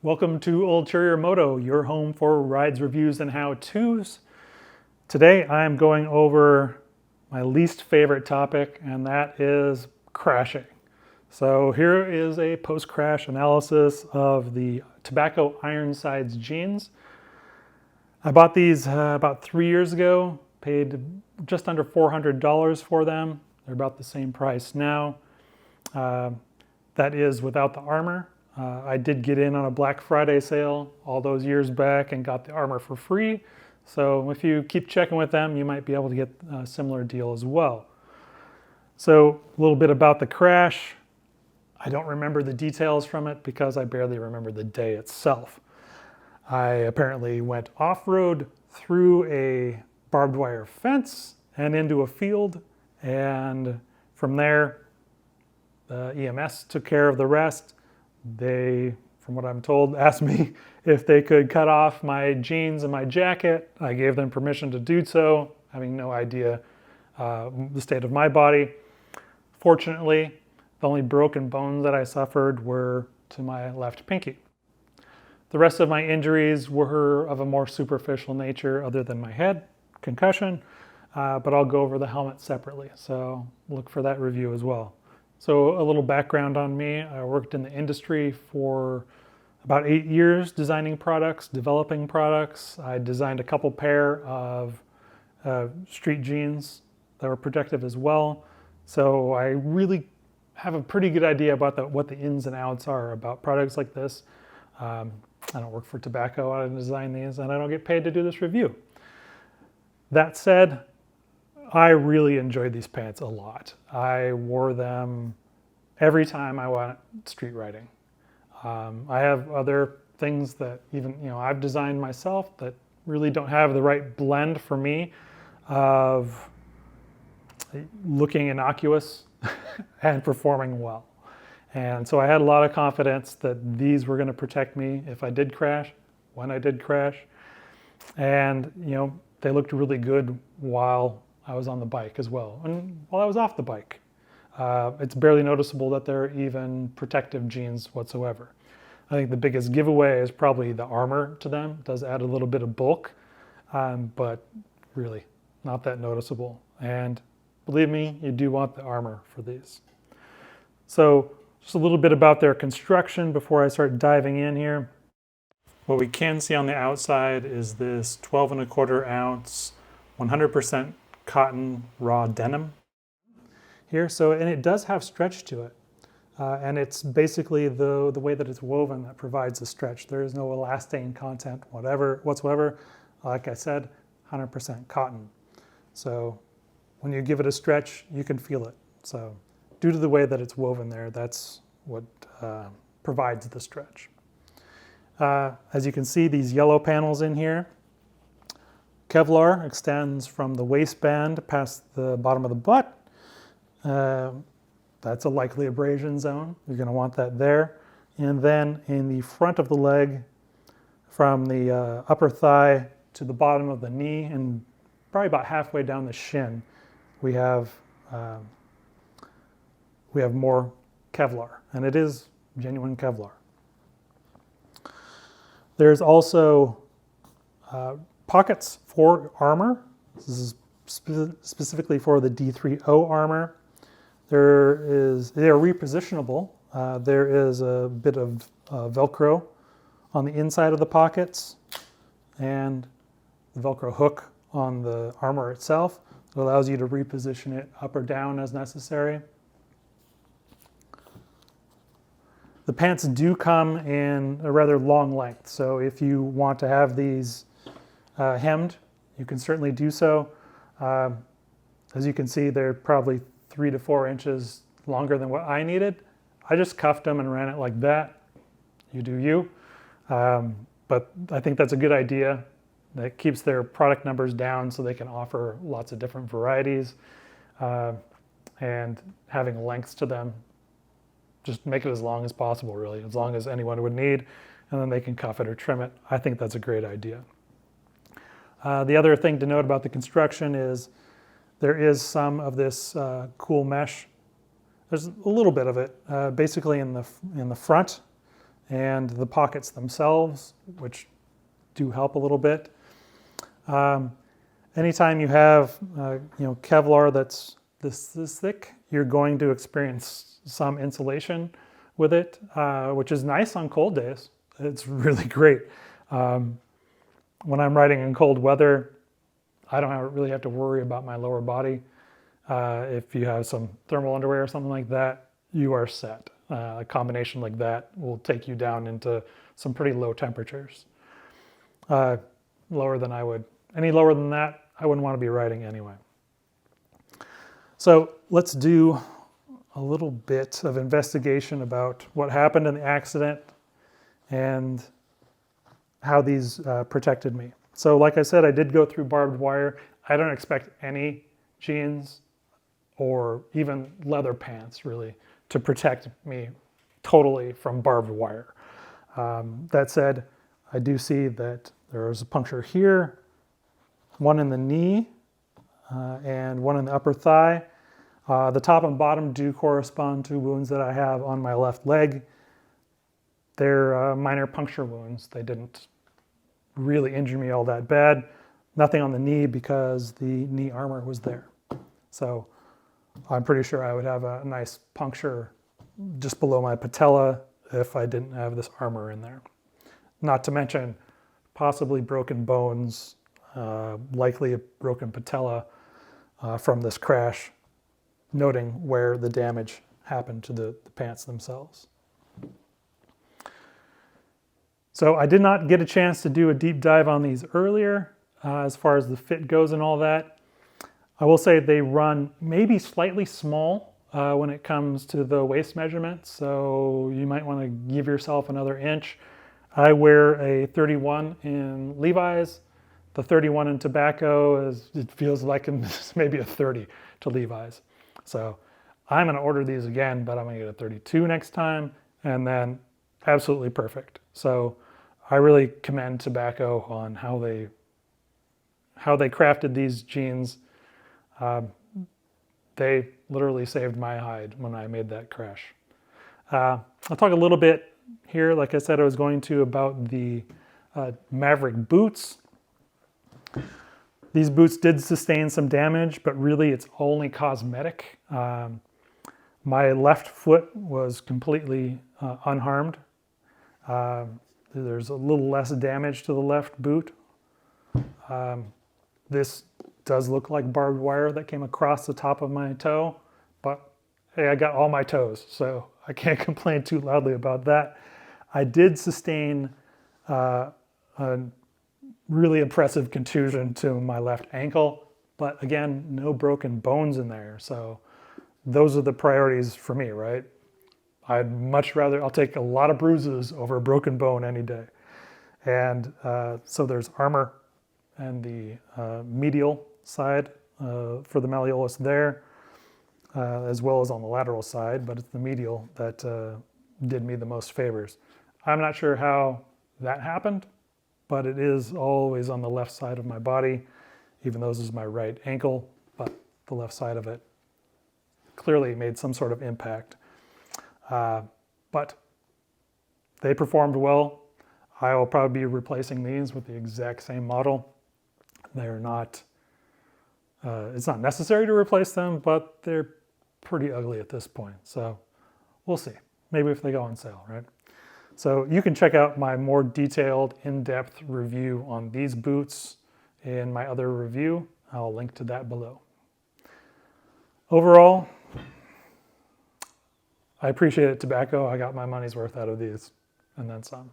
Welcome to Ulterior Moto, your home for rides, reviews, and how-tos. Today I'm going over my least favorite topic, and that is crashing. So here is a post-crash analysis of the Tobacco Ironsides jeans. I bought these about 3 years ago, paid just under $400 for them. They're about the same price now. That is without the armor. I did get in on a Black Friday sale all those years back and got the armor for free. So if you keep checking with them, you might be able to get a similar deal as well. So a little bit about the crash. I don't remember the details from it because I barely remember the day itself. I apparently went off-road through a barbed wire fence and into a field, and from there the EMS took care of the rest. They, from what I'm told, asked me if they could cut off my jeans and my jacket. I gave them permission to do so, having no idea the state of my body. Fortunately, the only broken bones that I suffered were to my left pinky. The rest of my injuries were of a more superficial nature other than my head, concussion, but I'll go over the helmet separately, so look for that review as well. So a little background on me. I worked in the industry for about 8 years designing products, developing products. I designed a couple pair of street jeans that were protective as well. So I really have a pretty good idea about what the ins and outs are about products like this. I don't work for tobacco, I didn't design these, and I don't get paid to do this review. That said, I really enjoyed these pants a lot. I wore them every time I went street riding. I have other things that even I've designed myself that really don't have the right blend for me of looking innocuous and performing well. And so I had a lot of confidence that these were going to protect me if I did crash, when I did crash. And they looked really good while I was on the bike as well, and while I was off the bike. It's barely noticeable that they're even protective jeans whatsoever. I think the biggest giveaway is probably the armor to them. It does add a little bit of bulk, but really not that noticeable. And believe me, you do want the armor for these. So just a little bit about their construction before I start diving in here. What we can see on the outside is this 12 1/4 ounce, 100% cotton raw denim here. And it does have stretch to it. And it's basically the way that it's woven that provides the stretch. There is no elastane content whatsoever. Like I said, 100% cotton. So when you give it a stretch, you can feel it. So due to the way that it's woven there, that's what provides the stretch. As you can see, these yellow panels in here, Kevlar extends from the waistband past the bottom of the butt. That's a likely abrasion zone. You're going to want that there. And then in the front of the leg, from the upper thigh to the bottom of the knee, and probably about halfway down the shin, we have more Kevlar, and it is genuine Kevlar. There's also pockets for armor. This is specifically for the D3O armor. They are repositionable. There is a bit of Velcro on the inside of the pockets and the Velcro hook on the armor itself. It allows you to reposition it up or down as necessary. The pants do come in a rather long length, so if you want to have these hemmed, you can certainly do so. As you can see, they're probably 3 to 4 inches longer than what I needed. I just cuffed them and ran it like that. You do you. But I think that's a good idea. That keeps their product numbers down so they can offer lots of different varieties. And having lengths to them, just make it as long as possible, really, as long as anyone would need, and then they can cuff it or trim it. I think that's a great idea. The other thing to note about the construction is there is some of this cool mesh. There's a little bit of it, basically in the front and the pockets themselves, which do help a little bit. Anytime you have Kevlar that's this thick, you're going to experience some insulation with it, which is nice on cold days. It's really great. When I'm riding in cold weather, I don't really have to worry about my lower body. If you have some thermal underwear or something like that, you are set. A combination like that will take you down into some pretty low temperatures. Lower than I would. Any lower than that, I wouldn't want to be riding anyway. So let's do a little bit of investigation about what happened in the accident and how these protected me. So like I said, I did go through barbed wire. I don't expect any jeans or even leather pants really to protect me totally from barbed wire. That said, I do see that there is a puncture here, one in the knee, and one in the upper thigh. The top and bottom do correspond to wounds that I have on my left leg. They're minor puncture wounds. They didn't really injure me all that bad. Nothing on the knee because the knee armor was there. So I'm pretty sure I would have a nice puncture just below my patella if I didn't have this armor in there. Not to mention possibly broken bones, likely a broken patella from this crash, noting where the damage happened to the pants themselves. So I did not get a chance to do a deep dive on these earlier as far as the fit goes and all that. I will say they run maybe slightly small when it comes to the waist measurement, so you might want to give yourself another inch. I wear a 31 in Levi's. The 31 in Tobacco it feels like maybe a 30 to Levi's. So I'm going to order these again, but I'm going to get a 32 next time, and then absolutely perfect. So I really commend Tobacco on how they crafted these jeans. They literally saved my hide when I made that crash. I'll talk a little bit here, like I said I was going to, about the Maverick boots. These boots did sustain some damage, but really it's only cosmetic. My left foot was completely unharmed. There's a little less damage to the left boot. This does look like barbed wire that came across the top of my toe, but hey, I got all my toes, so I can't complain too loudly about that. I did sustain a really impressive contusion to my left ankle, but again, no broken bones in there. So those are the priorities for me, right? I'll take a lot of bruises over a broken bone any day. And so there's armor and the medial side for the malleolus there, as well as on the lateral side, but it's the medial that did me the most favors. I'm not sure how that happened, but it is always on the left side of my body, even though this is my right ankle, but the left side of it clearly made some sort of impact. But they performed well. I will probably be replacing these with the exact same model. They're not, it's not necessary to replace them, but they're pretty ugly at this point. So we'll see. Maybe if they go on sale, right? So you can check out my more detailed, in-depth review on these boots in my other review. I'll link to that below. Overall, I appreciate it, Tobacco. I got my money's worth out of these and then some.